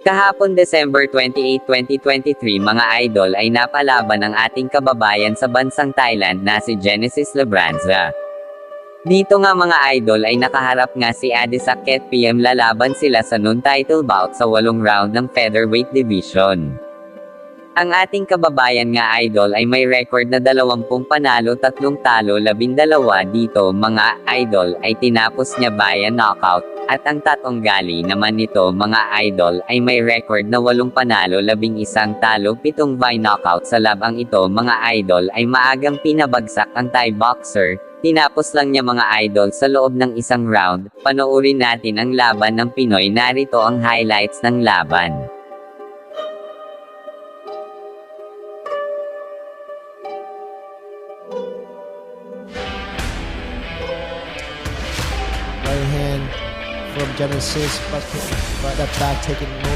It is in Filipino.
Kahapon December 28, 2023 mga idol ay napalaban ang ating kababayan sa bansang Thailand na si Genesis Labranza. Dito nga mga idol ay nakaharap nga si Adisak Ket PM, lalaban sila sa non-title bout sa 8 round ng featherweight division. Ang ating kababayan nga idol ay may record na 20 panalo 3 talo 12 dito mga idol ay tinapos niya via knockout, at ang Tatongali naman nito mga idol ay may record na 8 panalo 11 talo 7 via knockout. Sa labang ito mga idol ay maagang pinabagsak ang Thai boxer, tinapos lang niya mga idol sa loob ng 1 round. Panoorin natin ang laban ng Pinoy, narito ang highlights ng laban. Right hand from Genesis, but that back taking